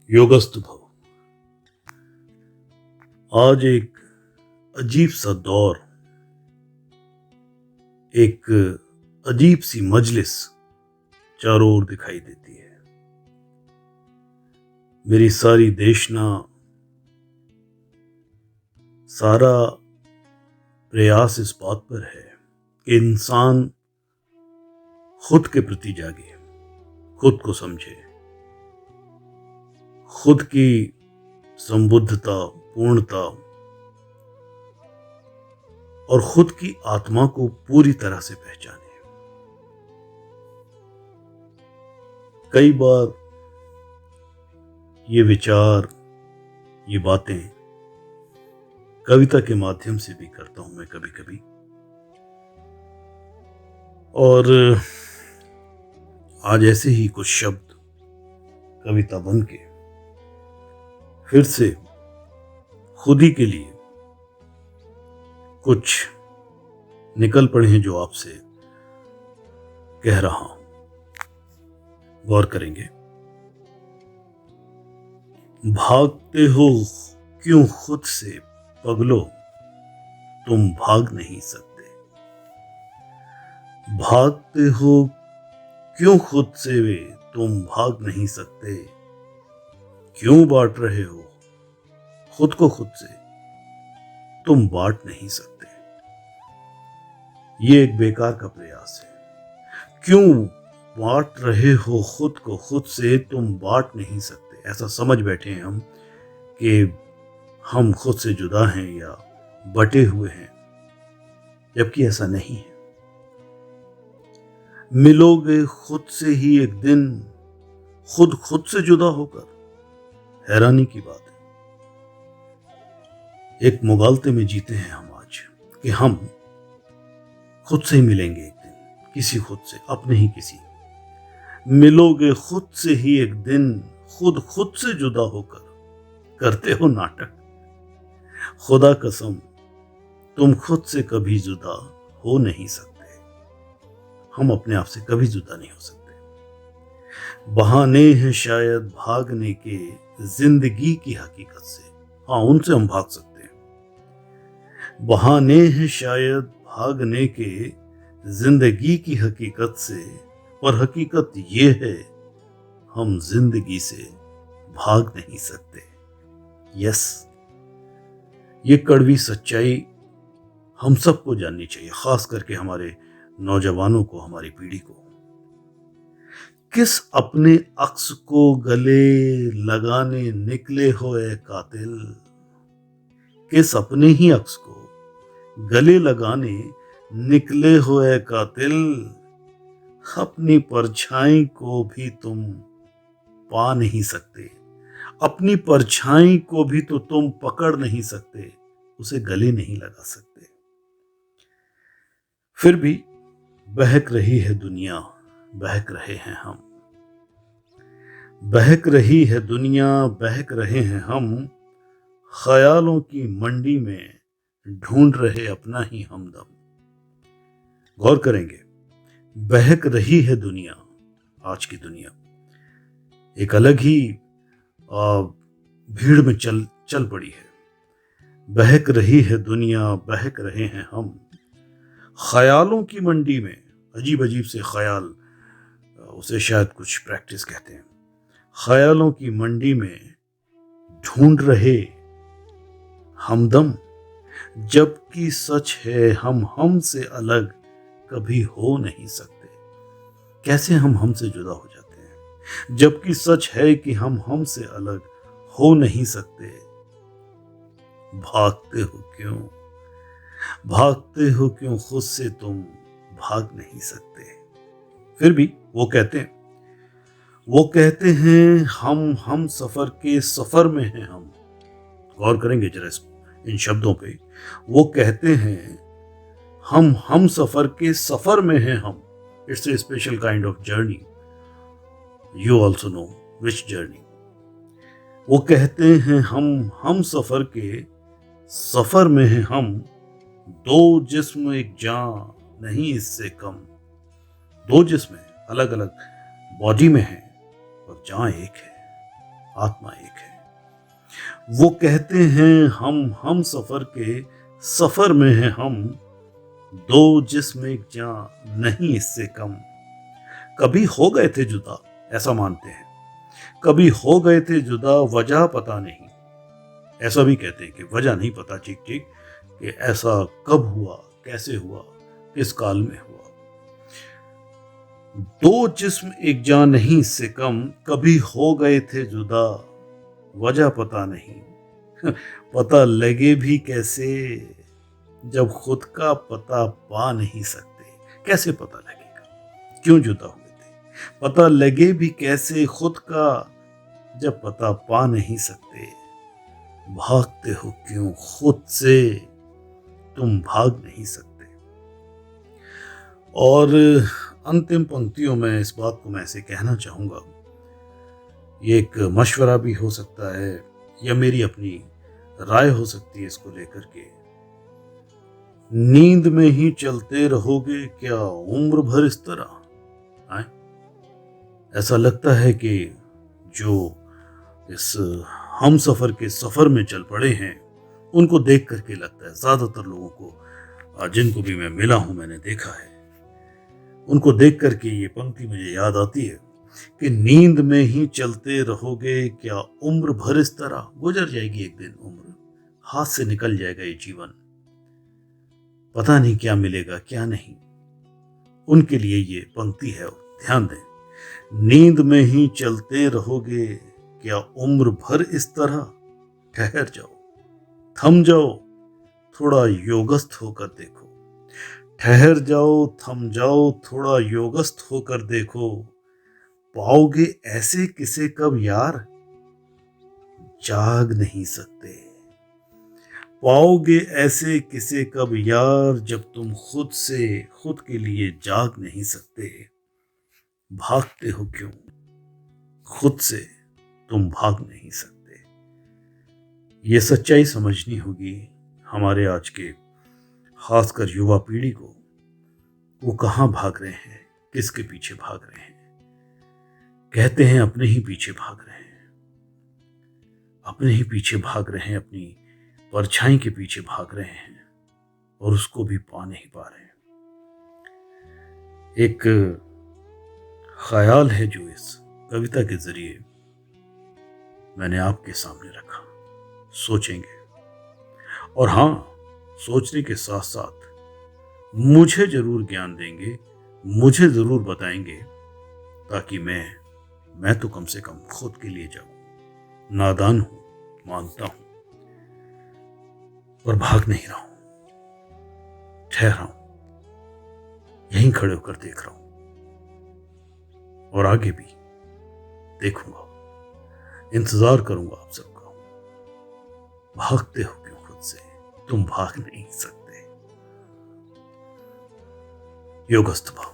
योगस्तु भव। आज एक अजीब सा दौर, एक अजीब सी मजलिस चारों ओर दिखाई देती है। मेरी सारी देशना, सारा प्रयास इस बात पर है कि इंसान खुद के प्रति जागे, खुद को समझे, खुद की संबुद्धता, पूर्णता और खुद की आत्मा को पूरी तरह से पहचाने। कई बार ये विचार, ये बातें कविता के माध्यम से भी करता हूं मैं कभी कभी, और आज ऐसे ही कुछ शब्द कविता बन के फिर से खुद ही के लिए कुछ निकल पड़े हैं जो आपसे कह रहा हूं। गौर करेंगे। भागते हो क्यों खुद से पगलो, तुम भाग नहीं सकते। भागते हो क्यों खुद से वे, तुम भाग नहीं सकते। क्यों बांट रहे हो खुद को खुद से, तुम बांट नहीं सकते। ये एक बेकार का प्रयास है। क्यों बांट रहे हो खुद को खुद से, तुम बांट नहीं सकते। ऐसा समझ बैठे हैं हम कि हम खुद से जुदा हैं या बटे हुए हैं, जबकि ऐसा नहीं है। मिलोगे खुद से ही एक दिन, खुद से जुदा होकर। हैरानी की बात है, एक मुगालते में जीते हैं हम आज कि हम खुद से ही मिलेंगे एक दिन, किसी खुद से, अपने ही किसी। मिलोगे खुद से ही एक दिन, खुद से जुदा होकर। करते हो नाटक, खुदा कसम तुम खुद से कभी जुदा हो नहीं सकते। हम अपने आप से कभी जुदा नहीं हो सकते। बहाने हैं शायद भागने के जिंदगी की हकीकत से। हाँ, उनसे हम भाग सकते हैं। बहाने हैं शायद भागने के जिंदगी की हकीकत से, पर हकीकत ये है हम जिंदगी से भाग नहीं सकते। यस, ये कड़वी सच्चाई हम सबको जाननी चाहिए, खास करके हमारे नौजवानों को, हमारी पीढ़ी को। किस अपने अक्स को गले लगाने निकले हो ए कातिल। किस अपने ही अक्स को गले लगाने निकले हो ए कातिल। अपनी परछाई को भी तुम पा नहीं सकते। अपनी परछाई को भी तो तुम पकड़ नहीं सकते, उसे गले नहीं लगा सकते। फिर भी बहक रही है दुनिया, बहक रहे हैं हम। बहक रही है दुनिया, बहक रहे हैं हम। ख्यालों की मंडी में ढूंढ रहे अपना ही हमदम। गौर करेंगे। बहक रही है दुनिया, आज की दुनिया एक अलग ही भीड़ में चल पड़ी है। बहक रही है दुनिया, बहक रहे हैं हम। ख्यालों की मंडी में, अजीब अजीब से ख्याल, उसे शायद कुछ प्रैक्टिस कहते हैं। ख्यालों की मंडी में ढूंढ रहे हमदम, जबकि सच है हम से अलग कभी हो नहीं सकते। कैसे हम हमसे जुदा हो जाते हैं, जबकि सच है कि हम से अलग हो नहीं सकते। भागते हो क्यों, भागते हो क्यों खुद से, तुम भाग नहीं सकते। फिर भी वो कहते हैं हम सफर के सफर में हैं हम। गौर करेंगे जरा इन शब्दों पे। वो कहते हैं हम सफर के सफर में हैं हम। It's a special kind of journey. You also know which journey. वो कहते हैं हम सफर के सफर में हैं हम। दो जिस्म एक जान नहीं इससे कम। दो जिस्म अलग अलग बॉडी में हैं, और जान एक है। आत्मा एक है। वो कहते हैं हम सफर के सफर में हैं हम, दो जिस्म एक जान नहीं इससे कम। कभी हो गए थे जुदा, ऐसा मानते हैं, कभी हो गए थे जुदा, वजह पता नहीं। ऐसा भी कहते हैं कि वजह नहीं पता ठीक ठीक कि ऐसा कब हुआ, कैसे हुआ, किस काल में हुआ। दो जिस्म एक जान नहीं इससे कम, कभी हो गए थे जुदा, वजह पता नहीं। पता लगे भी कैसे जब खुद का पता पा नहीं सकते। कैसे पता लगेगा क्यों जुदा हुए थे? पता लगे भी कैसे खुद का जब पता पा नहीं सकते। भागते हो क्यों खुद से, तुम भाग नहीं सकते। और अंतिम पंक्तियों में इस बात को मैं ऐसे कहना चाहूंगा, ये एक मशवरा भी हो सकता है या मेरी अपनी राय हो सकती है इसको लेकर के। नींद में ही चलते रहोगे क्या उम्र भर इस तरह? आए? ऐसा लगता है कि जो इस हम सफर के सफर में चल पड़े हैं उनको देख करके लगता है, ज्यादातर लोगों को जिनको भी मैं मिला हूं, मैंने देखा है, उनको देख करके ये पंक्ति मुझे याद आती है कि नींद में ही चलते रहोगे क्या उम्र भर इस तरह। गुजर जाएगी एक दिन उम्र, हाथ से निकल जाएगा ये जीवन, पता नहीं क्या मिलेगा क्या नहीं। उनके लिए ये पंक्ति है, ध्यान दें। नींद में ही चलते रहोगे क्या उम्र भर इस तरह, ठहर जाओ, थम जाओ, थोड़ा योगस्थ होकर देखो। ठहर जाओ, थम जाओ, थोड़ा योगस्थ होकर देखो। पाओगे ऐसे किसे कब यार, जाग नहीं सकते। पाओगे ऐसे किसे कब यार, जब तुम खुद से खुद के लिए जाग नहीं सकते। भागते हो क्यों खुद से, तुम भाग नहीं सकते। ये सच्चाई समझनी होगी हमारे आज के खासकर युवा पीढ़ी को। वो कहाँ भाग रहे हैं, किसके पीछे भाग रहे हैं? कहते हैं अपने ही पीछे भाग रहे हैं, अपने ही पीछे भाग रहे हैं, अपनी परछाई के पीछे भाग रहे हैं और उसको भी पा नहीं पा रहे हैं। एक ख्याल है जो इस कविता के जरिए मैंने आपके सामने रखा, सोचेंगे और हाँ, सोचने के साथ साथ मुझे जरूर ज्ञान देंगे, मुझे जरूर बताएंगे, ताकि मैं तो कम से कम खुद के लिए जाऊं। नादान हूं, मानता हूं, पर भाग नहीं रहा हूं, ठहरा हूं, यहीं खड़े होकर देख रहा हूं और आगे भी देखूंगा, इंतजार करूंगा आप सबका। भागते हो क्यों खुद से, तुम भाग नहीं सकते। योगस्थ भाव।